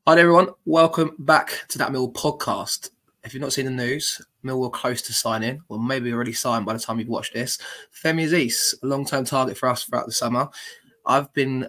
Hi there, everyone. Welcome back to that Millwall podcast. If you've not seen the news, Millwall close to signing, or maybe already signed by the time you've watched this. Femi Azeez, a long-term target for us throughout the summer. I've been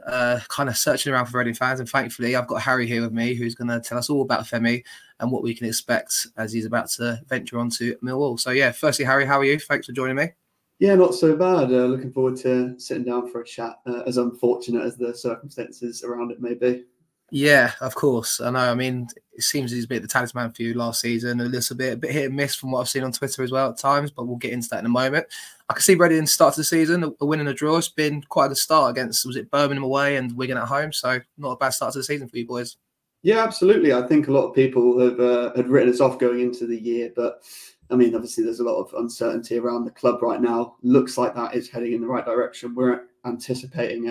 kind of searching around for Reading fans, and thankfully I've got Harry here with me, who's going to tell us all about Femi and what we can expect as he's about to venture onto Millwall. So yeah, firstly, Harry, how are you? Thanks for joining me. Yeah, not so bad. Looking forward to sitting down for a chat, as unfortunate as the circumstances around it may be. Yeah, of course. I know. I mean, it seems he's a bit the talisman for you last season. A little bit, a bit hit and miss from what I've seen on Twitter as well at times, but we'll get into that in a moment. I can see Reading start to the season, a win and a draw. It's been quite a good start against, was it Birmingham away and Wigan at home? So not a bad start to the season for you boys. Yeah, absolutely. I think a lot of people have had written us off going into the year, but I mean, obviously there's a lot of uncertainty around the club right now. Looks like that is heading in the right direction. We're anticipating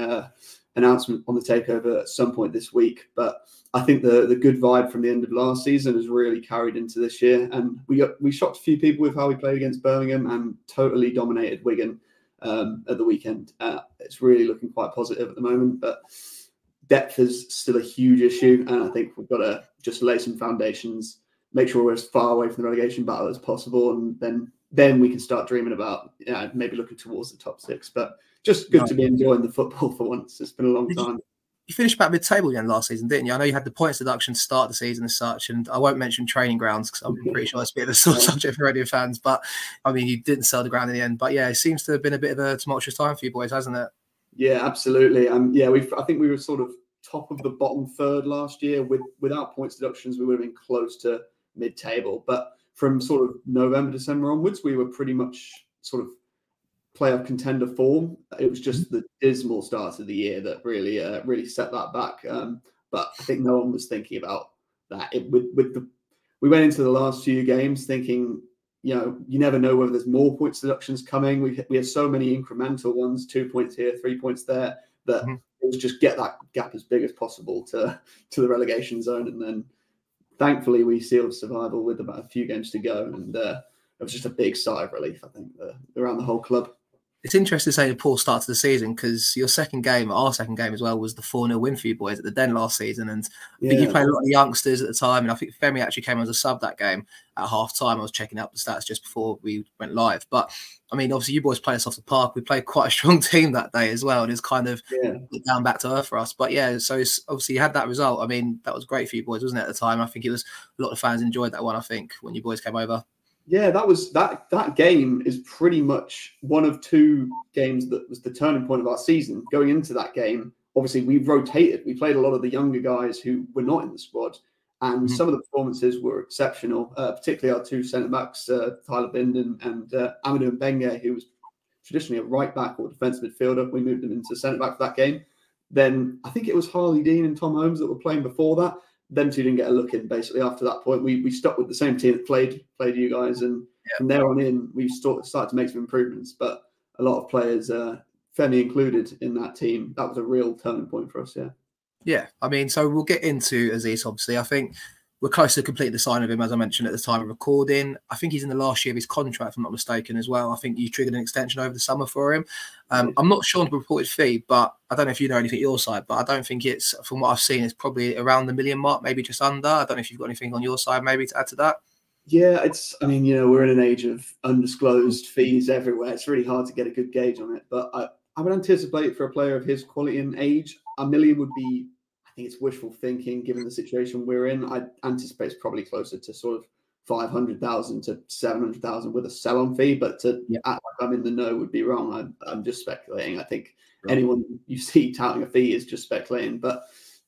announcement on the takeover at some point this week, but I think the good vibe from the end of last season has really carried into this year, and we shocked a few people with how we played against Birmingham and totally dominated Wigan at the weekend. It's really looking quite positive at the moment, but depth is still a huge issue, and I think we've got to just lay some foundations, make sure we're as far away from the relegation battle as possible, and then we can start dreaming about maybe looking towards the top six. But just good to be enjoying the football for once. It's been a long time. You finished back mid-table again last season, didn't you? I know you had the points deduction to start the season as such, and I won't mention training grounds because I'm pretty sure it's a bit of a sore subject for Reading fans, but I mean, you didn't sell the ground in the end. But yeah, it seems to have been a bit of a tumultuous time for you boys, hasn't it? Yeah, absolutely. Yeah, I think we were sort of top of the bottom third last year. Without points deductions, we would have been close to mid-table. But from sort of November, December onwards, we were pretty much sort of playoff contender form. It was just the dismal start of the year that really set that back. But I think no one was thinking about that. We went into the last few games thinking, you never know whether there's more points deductions coming. We have so many incremental ones, 2 points here, 3 points there, that it was just get that gap as big as possible to the relegation zone. And then thankfully we sealed survival with about a few games to go. And it was just a big sigh of relief, I think, around the whole club. It's interesting to say a poor start to the season because your second game, our second game as well, was the 4-0 win for you boys at the Den last season. And I think you played a lot of youngsters at the time. And I think Femi actually came as a sub that game at half-time. I was checking out the stats just before we went live. But, I mean, obviously you boys played us off the park. We played quite a strong team that day as well. And it's kind of down back to earth for us. But, yeah, so it's, obviously you had that result. I mean, that was great for you boys, wasn't it, at the time? I think it was a lot of fans enjoyed that one, I think, when you boys came over. Yeah, that game is pretty much one of two games that was the turning point of our season. Going into that game, obviously we rotated. We played a lot of the younger guys who were not in the squad, and some of the performances were exceptional. Particularly our two centre backs, Tyler Binden and Amadou Mbenge, who was traditionally a right back or defensive midfielder. We moved him into centre back for that game. Then I think it was Harley Dean and Tom Holmes that were playing before that. Them two didn't get a look in. Basically, after that point, we stuck with the same team that played you guys, and from there on in, we started to make some improvements. But a lot of players, Femi included, in that team, that was a real turning point for us. Yeah, I mean, so we'll get into Azeez. Obviously, I think we're close to completing the sign of him, as I mentioned at the time of recording. I think he's in the last year of his contract, if I'm not mistaken, as well. I think you triggered an extension over the summer for him. I'm not sure on the reported fee, but I don't know if you know anything your side, but I don't think it's, from what I've seen, it's probably around the $1 million mark, maybe just under. I don't know if you've got anything on your side maybe to add to that. Yeah, I mean, we're in an age of undisclosed fees everywhere. It's really hard to get a good gauge on it, but I would anticipate for a player of his quality and age, $1 million would be, I think it's wishful thinking given the situation we're in. I anticipate it's probably closer to sort of 500,000 to 700,000 with a sell-on fee, but to act like I'm in the know would be wrong. I'm just speculating. I think anyone you see touting a fee is just speculating. But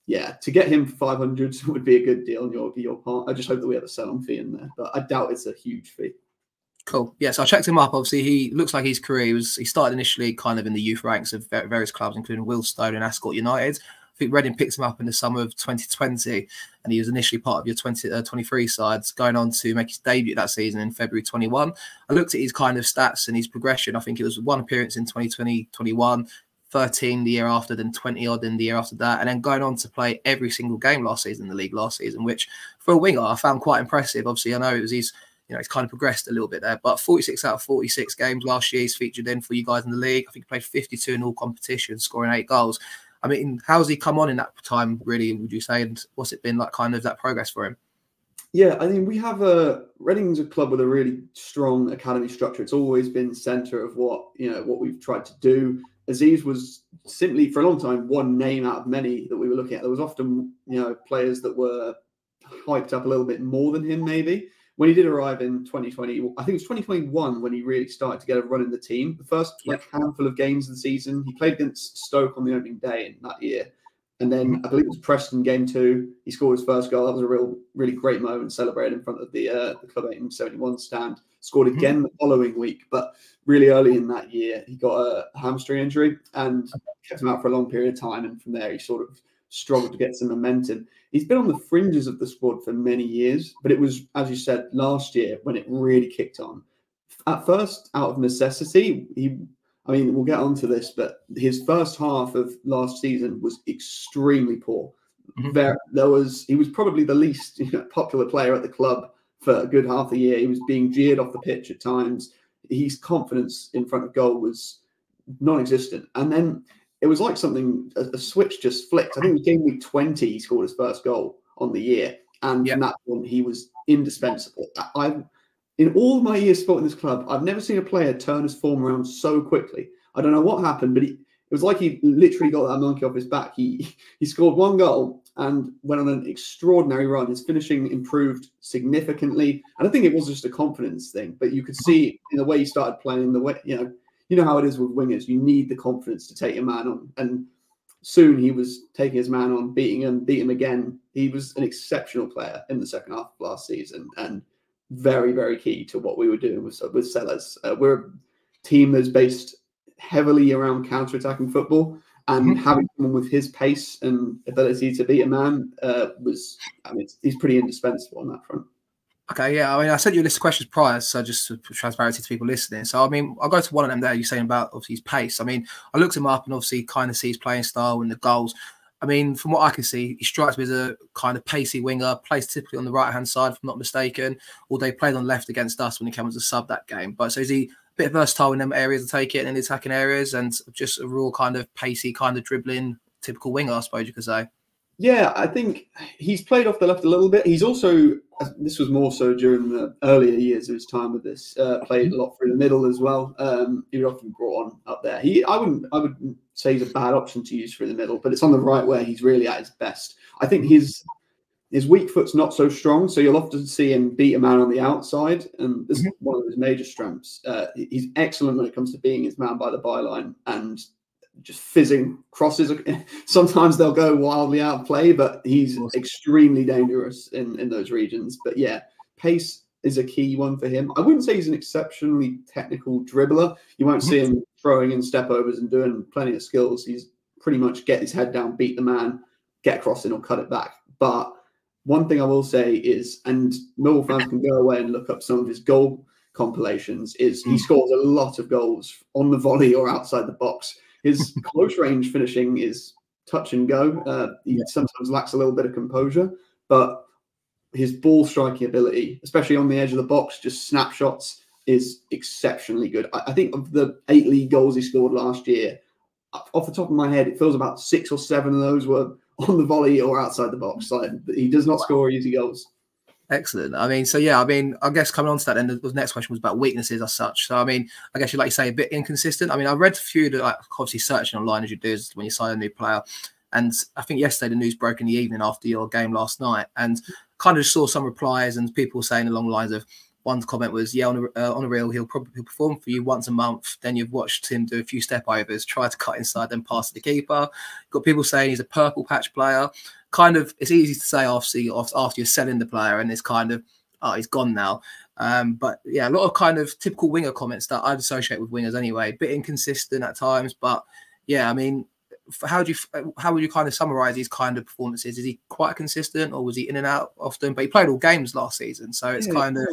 yeah, to get him for 500 would be a good deal on your part. I just hope that we have a sell-on fee in there, but I doubt it's a huge fee. Cool. Yeah, so I checked him up. Obviously, he looks like his career he started initially kind of in the youth ranks of various clubs, including Wilstone and Ascot United. I think Reading picked him up in the summer of 2020, and he was initially part of your 23 sides, going on to make his debut that season in February 21. I looked at his kind of stats and his progression. I think it was 1 appearance in 2020-21, 13 the year after, then 20-odd in the year after that, and then going on to play every single game last season in the league last season, which for a winger I found quite impressive. Obviously, I know it was he's kind of progressed a little bit there, but 46 out of 46 games last year he's featured in for you guys in the league. I think he played 52 in all competitions, scoring 8 goals. I mean, how's he come on in that time, really, would you say? And what's it been like, kind of that progress for him? Yeah, I mean, we have Reading's a club with a really strong academy structure. It's always been centre of what we've tried to do. Azeez was simply, for a long time, one name out of many that we were looking at. There was often, players that were hyped up a little bit more than him, maybe. When he did arrive in 2020, I think it was 2021 when he really started to get a run in the team. The first handful of games of the season, he played against Stoke on the opening day in that year. And then I believe it was Preston game 2. He scored his first goal. That was a really great moment. Celebrated in front of the Club 1871 stand. Scored again the following week, but really early in that year, he got a hamstring injury and kept him out for a long period of time. And from there, he sort of struggled to get some momentum. He's been on the fringes of the squad for many years, but it was, as you said, last year when it really kicked on. At first, out of necessity, we'll get onto this, but his first half of last season was extremely poor. He was probably the least popular player at the club for a good half a year. He was being jeered off the pitch at times. His confidence in front of goal was non-existent. And then it was like a switch just flicked. I think it was game week 20, he scored his first goal on the year. And from that point, he was indispensable. In all my years supporting this club, I've never seen a player turn his form around so quickly. I don't know what happened, but it was like he literally got that monkey off his back. He scored one goal and went on an extraordinary run. His finishing improved significantly. And I think it was just a confidence thing, but you could see in the way he started playing, the way, you know how it is with wingers. You need the confidence to take your man on. And soon he was taking his man on, beat him again. He was an exceptional player in the second half of last season and very, very key to what we were doing with Sellers. We're a team that's based heavily around counter-attacking football, and having someone with his pace and ability to beat a man he's pretty indispensable on that front. Okay, yeah. I mean, I sent you a list of questions prior, so just for transparency to people listening. So, I mean, I'll go to one of them there. You're saying about, obviously, his pace. I mean, I looked him up and obviously kind of see his playing style and the goals. I mean, from what I can see, he strikes me as a kind of pacey winger, plays typically on the right-hand side, if I'm not mistaken, although he played on the left against us when he came as a sub that game. But so is he a bit versatile in them areas to take it, in the attacking areas, and just a real kind of pacey, kind of dribbling, typical winger, I suppose you could say? Yeah, I think he's played off the left a little bit. He's also, this was more so during the earlier years of his time with this, played a lot through the middle as well. He was often brought on up there. I wouldn't say he's a bad option to use through the middle, but it's on the right where he's really at his best. I think his weak foot's not so strong, so you'll often see him beat a man on the outside, and this is one of his major strengths. He's excellent when it comes to being his man by the byline and just fizzing crosses. Sometimes they'll go wildly out of play, but he's extremely dangerous in those regions. But yeah, pace is a key one for him. I wouldn't say he's an exceptionally technical dribbler. You won't see him throwing in step overs and doing plenty of skills. He's pretty much get his head down, beat the man, get crossing or cut it back. But one thing I will say is, and Millwall fans can go away and look up some of his goal compilations, is he scores a lot of goals on the volley or outside the box. His close range finishing is touch and go. He sometimes lacks a little bit of composure, but his ball striking ability, especially on the edge of the box, just snapshots, is exceptionally good. I think of the 8 league goals he scored last year, off the top of my head, it feels about 6 or 7 of those were on the volley or outside the box. Like, he does not score easy goals. Excellent. I mean, so yeah, I mean, I guess coming on to that, then the next question was about weaknesses as such. So, I mean, I guess you like you say a bit inconsistent. I mean, I read a few that, like, obviously searching online as you do when you sign a new player. And I think yesterday the news broke in the evening after your game last night, and kind of saw some replies and people saying along the lines of, one comment was, yeah, on a reel, he'll probably perform for you once a month. Then you've watched him do a few step overs, try to cut inside, then pass to the keeper. Got people saying he's a purple patch player. Kind of, it's easy to say after you're selling the player, and it's kind of, oh, he's gone now. But yeah, a lot of kind of typical winger comments that I'd associate with wingers anyway. A bit inconsistent at times, but yeah, I mean, how would you kind of summarize these kind of performances? Is he quite consistent, or was he in and out often? But he played all games last season, so it's kind of,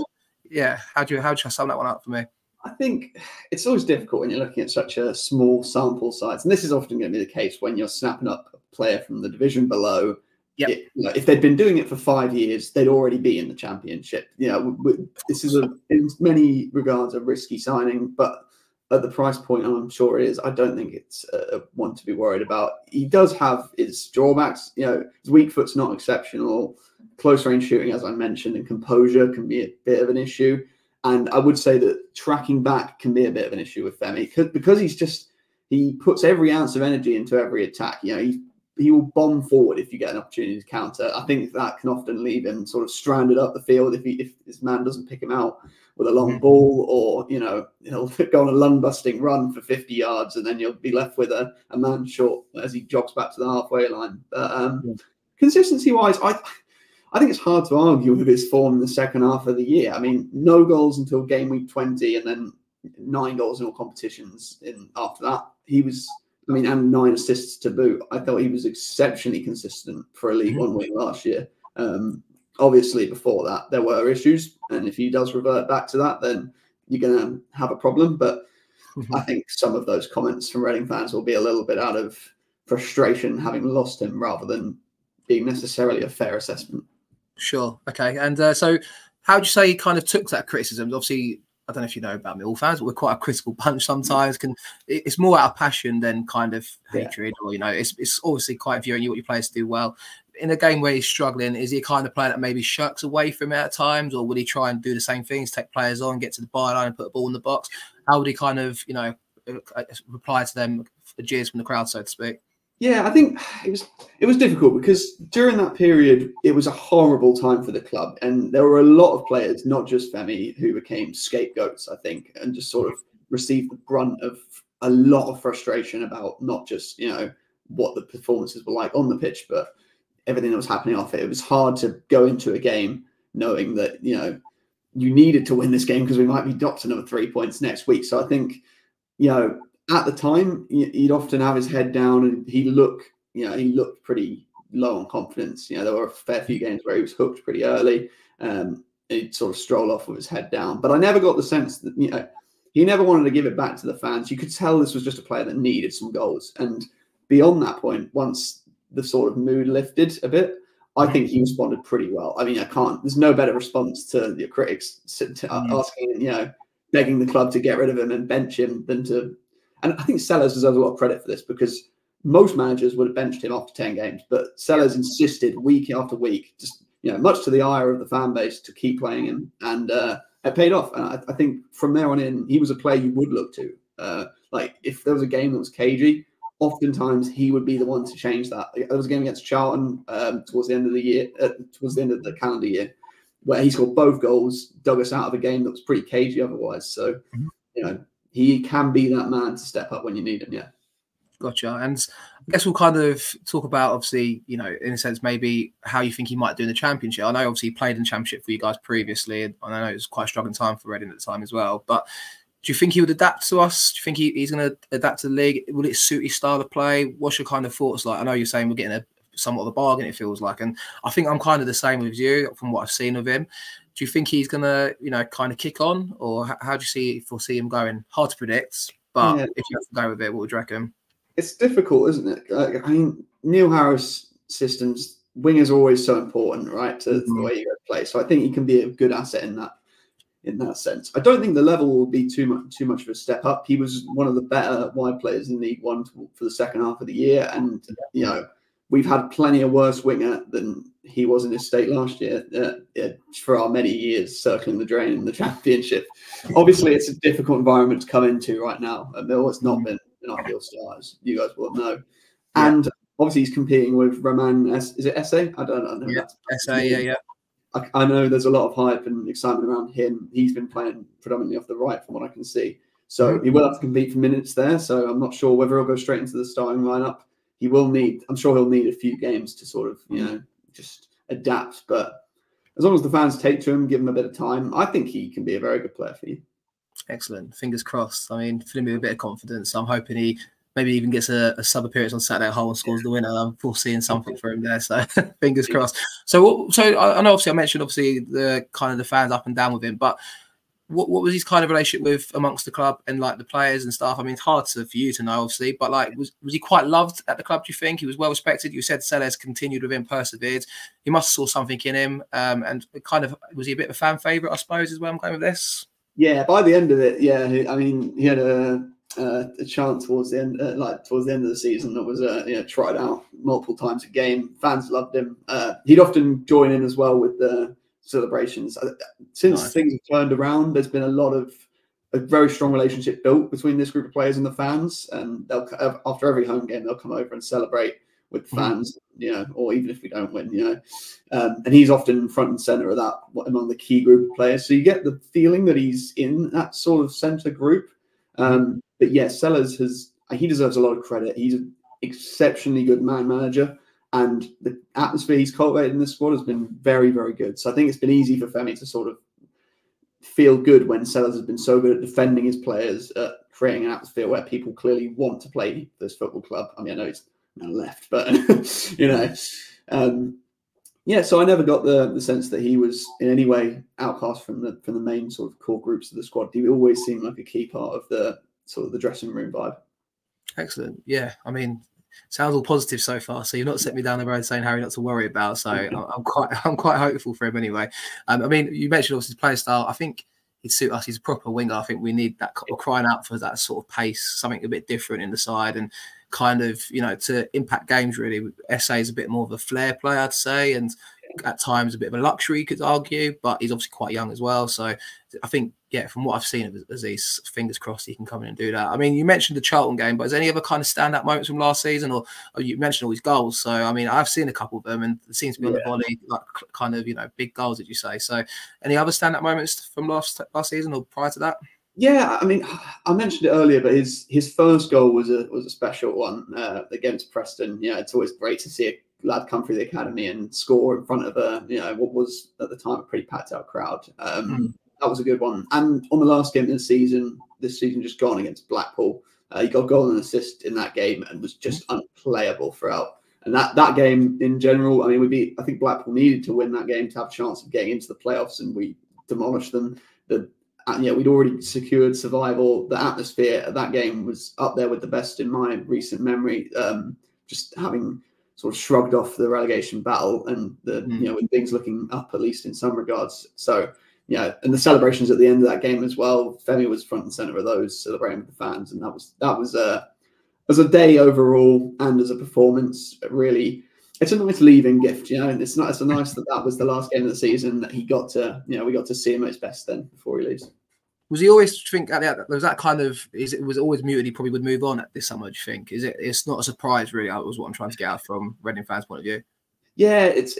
yeah. How do you sum that one up for me? I think it's always difficult when you're looking at such a small sample size, and this is often going to be the case when you're snapping up a player from the division below. Yeah, if they'd been doing it for 5 years, they'd already be in the championship. This is in many regards a risky signing, but at the price point, I'm sure it is, I don't think it's one to be worried about. He does have his drawbacks. You know, his weak foot's not exceptional. Close range shooting, as I mentioned, and composure can be a bit of an issue. And I would say that tracking back can be a bit of an issue with Femi because he puts every ounce of energy into every attack. You know, he will bomb forward if you get an opportunity to counter. I think that can often leave him sort of stranded up the field if his man doesn't pick him out with a long ball, or, you know, he'll go on a lung-busting run for 50 yards and then you'll be left with a man short as he jogs back to the halfway line. But consistency-wise, I think it's hard to argue with his form in the second half of the year. I mean, no goals until game week 20 and then 9 goals in all competitions after that. He was... I mean, and 9 assists to boot. I thought he was exceptionally consistent for a League One win last year. Obviously, before that, there were issues. And if he does revert back to that, then you're going to have a problem. But I think some of those comments from Reading fans will be a little bit out of frustration having lost him rather than being necessarily a fair assessment. Sure. Okay. And so how would you say he kind of took that criticism? Obviously, I don't know if you know about Millwall fans, but we're quite a critical bunch sometimes. It's more out of passion than kind of hatred, or, you know, it's obviously quite viewing you what your players do well. In a game where he's struggling, is he a kind of player that maybe shirks away from it at times, or would he try and do the same things, take players on, get to the byline and put a ball in the box? How would he kind of, you know, reply to them, the jeers from the crowd, so to speak? Yeah, I think it was difficult because during that period, it was a horrible time for the club. And there were a lot of players, not just Femi, who became scapegoats, I think, and just sort of received the brunt of a lot of frustration about not just, you know, what the performances were like on the pitch, but everything that was happening off it. It was hard to go into a game knowing that, you know, you needed to win this game because we might be docked another 3 points next week. So I think, you know, at the time, he'd often have his head down and he looked pretty low on confidence. You know, there were a fair few games where he was hooked pretty early. He'd sort of stroll off with his head down. But I never got the sense that, you know, he never wanted to give it back to the fans. You could tell this was just a player that needed some goals. And beyond that point, once the sort of mood lifted a bit, I think he responded pretty well. I mean, there's no better response to your critics asking, you know, begging the club to get rid of him and bench him than to... And I think Sellers deserves a lot of credit for this because most managers would have benched him after 10 games, but Sellers insisted week after week, just, you know, much to the ire of the fan base, to keep playing him, and it paid off. And I think from there on in, he was a player you would look to. Like if there was a game that was cagey, oftentimes he would be the one to change that. There was a game against Charlton towards the end of the year, towards the end of the calendar year, where he scored both goals, dug us out of a game that was pretty cagey otherwise. So, you know, he can be that man to step up when you need him, yeah. Gotcha. And I guess we'll kind of talk about, obviously, you know, in a sense, maybe how you think he might do in the Championship. I know, obviously, he played in the Championship for you guys previously, and I know it was quite a struggling time for Reading at the time as well. But do you think he would adapt to us? Do you think he's going to adapt to the league? Will it suit his style of play? What's your kind of thoughts like? I know you're saying we're getting somewhat of a bargain, it feels like. And I think I'm kind of the same with you from what I've seen of him. Do you think he's going to, you know, kind of kick on? Or how do you foresee him going? Hard to predict, but if you have to go with it, what would you reckon? It's difficult, isn't it? I mean, Neil Harris systems, wingers are always so important, right, to the way you play. So I think he can be a good asset in that sense. I don't think the level will be too much of a step up. He was one of the better wide players in League One for the second half of the year. And, you know, we've had plenty of worse winger than he was in his state last year for our many years circling the drain in the Championship. Obviously, it's a difficult environment to come into right now. At Mill, it's not been an ideal start, as you guys will know. Yeah. And obviously, he's competing with Roman. Is it Esse? I don't know. Yeah, Esse, yeah. I know there's a lot of hype and excitement around him. He's been playing predominantly off the right, from what I can see. So he will have to compete for minutes there. So I'm not sure whether he'll go straight into the starting lineup. I'm sure he'll need a few games to sort of, you know, just adapt. But as long as the fans take to him, give him a bit of time, I think he can be a very good player for you. Excellent. Fingers crossed. I mean, filling me with a bit of confidence. I'm hoping he maybe even gets a sub appearance on Saturday at Hull and scores the winner. I'm foreseeing something for him there. So fingers crossed. So I know obviously I mentioned the kind of the fans up and down with him, but what was his kind of relationship with amongst the club and like the players and stuff? I mean, it's hard for you to know, obviously, but like, was he quite loved at the club? Do you think he was well respected? You said Sellers continued with him, persevered. He must have saw something in him, and kind of was he a bit of a fan favourite? I suppose is where I'm going with this. Yeah, by the end of it, yeah, I mean, he had a chance towards the end, towards the end of the season that was tried out multiple times a game. Fans loved him. He'd often join in as well with the celebrations. Since things have turned around, there's been a very strong relationship built between this group of players and the fans, and they'll, after every home game, they'll come over and celebrate with the fans, or even if we don't win, and he's often front and center of that among the key group of players. So you get the feeling that he's in that sort of center group. But yeah, Sellers he deserves a lot of credit. He's an exceptionally good man manager, and the atmosphere he's cultivated in this squad has been very, very good. So I think it's been easy for Femi to sort of feel good when Sellers has been so good at defending his players, creating an atmosphere where people clearly want to play this football club. I mean, I know he's now left, but yeah. So I never got the sense that he was in any way outcast from the main sort of core groups of the squad. He always seemed like a key part of the sort of the dressing room vibe. Excellent. Yeah, I mean, sounds all positive so far. So you've not set me down the road saying Harry not to worry about. So I'm quite hopeful for him anyway. I mean, you mentioned also his play style. I think he'd suit us. He's a proper winger. I think we need that. We're crying out for that sort of pace, something a bit different in the side, and kind of to impact games really. SA is a bit more of a flair player, I'd say, and at times a bit of a luxury, you could argue, but he's obviously quite young as well. So I think, yeah, from what I've seen of Azeez, fingers crossed he can come in and do that. I mean, you mentioned the Charlton game, but is there any other kind of standout moments from last season, or you mentioned all his goals? So I mean, I've seen a couple of them, and it seems to be on the volley, like kind of big goals, did you say? So any other standout moments from last season or prior to that? Yeah, I mean, I mentioned it earlier, but his first goal was a special one against Preston. Yeah, it's always great to see a lad come through the academy and score in front of what was at the time a pretty packed out crowd. That was a good one. And on the last game of the season, this season just gone against Blackpool, he got a goal and assist in that game and was just unplayable throughout. And that game in general, I mean, I think Blackpool needed to win that game to have a chance of getting into the playoffs, and we demolished them. We'd already secured survival. The atmosphere of that game was up there with the best in my recent memory. Just having sort of shrugged off the relegation battle and with things looking up, at least in some regards. So, and the celebrations at the end of that game as well. Femi was front and center of those, celebrating with the fans, and that was as a day overall and as a performance, really, it's a nice leaving gift. It's nice that was the last game of the season that he got to, we got to see him at his best then before he leaves. Was he always think was that kind of, it was always muted he probably would move on at this summer, do you think? It's not a surprise really, that was what I'm trying to get out from Reading fans' point of view. Yeah, it's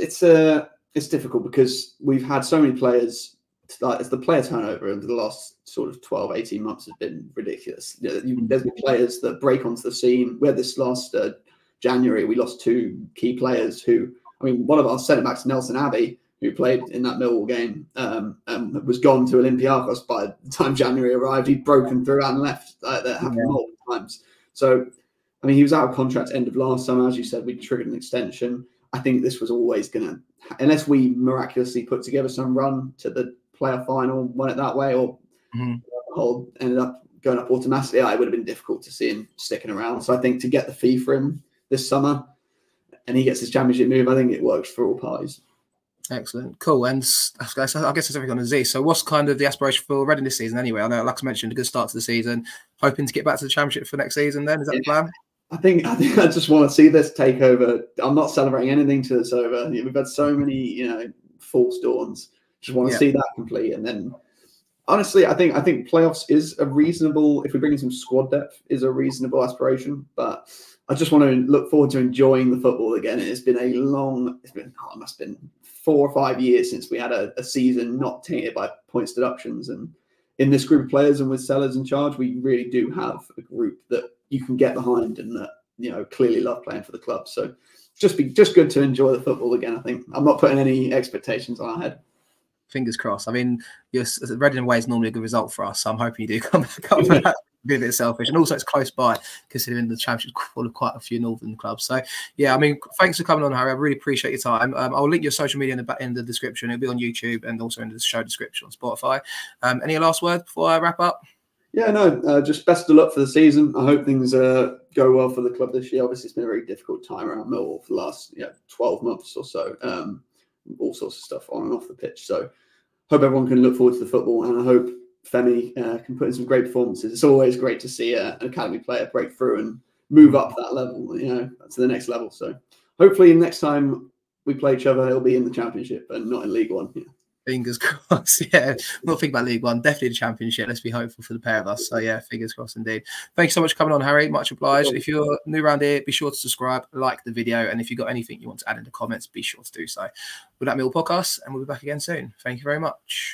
difficult because we've had so many players, as the player turnover over the last sort of 12, 18 months has been ridiculous. There's been players that break onto the scene. We had this last January, we lost two key players who, I mean, one of our centre-backs, Nelson Abbey, who played in that Millwall game, was gone to Olympiacos by the time January arrived. He'd broken through and left. That happened multiple times. So, I mean, he was out of contract end of last summer. As you said, we triggered an extension. I think this was always going to, unless we miraculously put together some run to the playoff final, won it that way, or the whole ended up going up automatically, it would have been difficult to see him sticking around. So I think to get the fee for him this summer and he gets his championship move, I think it works for all parties. Excellent, cool. And I guess it's everything on Azeez. So what's kind of the aspiration for Reading this season anyway? I know, like I mentioned, a good start to the season, hoping to get back to the championship for next season then, is that the plan? I think I just want to see this take over. I'm not celebrating anything till it's over. We've had so many, false dawns. Just want to see that complete. And then honestly, I think playoffs is a reasonable, if we bring in some squad depth, is a reasonable aspiration. But I just want to look forward to enjoying the football again. It must have been 4 or 5 years since we had a season not tainted by points deductions. And in this group of players and with Sellers in charge, we really do have a group that you can get behind and that, clearly love playing for the club. So just good to enjoy the football again, I think. I'm not putting any expectations on our head. Fingers crossed. I mean, Reading away is normally a good result for us, so I'm hoping you do come back. Be a bit selfish, and also it's close by considering the championship's full of quite a few northern clubs. So yeah, I mean, thanks for coming on, Harry. I really appreciate your time. I'll link your social media in the description. It'll be on YouTube and also in the show description on Spotify. Any last words before I wrap up? Yeah, no, just best of luck for the season. I hope things go well for the club this year. Obviously, it's been a very difficult time around Millwall for the last 12 months or so. All sorts of stuff on and off the pitch. So hope everyone can look forward to the football, and I hope Femi can put in some great performances. It's always great to see an academy player break through and move up that level, you know, to the next level. So hopefully next time we play each other, he'll be in the Championship and not in League One. Yeah. Fingers crossed. Yeah, not thinking about League One, definitely the Championship. Let's be hopeful for the pair of us. So yeah, fingers crossed indeed. Thank you so much for coming on, Harry. Much obliged. If you're new around here, be sure to subscribe, like the video, and if you've got anything you want to add in the comments, be sure to do so. With that, Millwall Podcast, and we'll be back again soon. Thank you very much.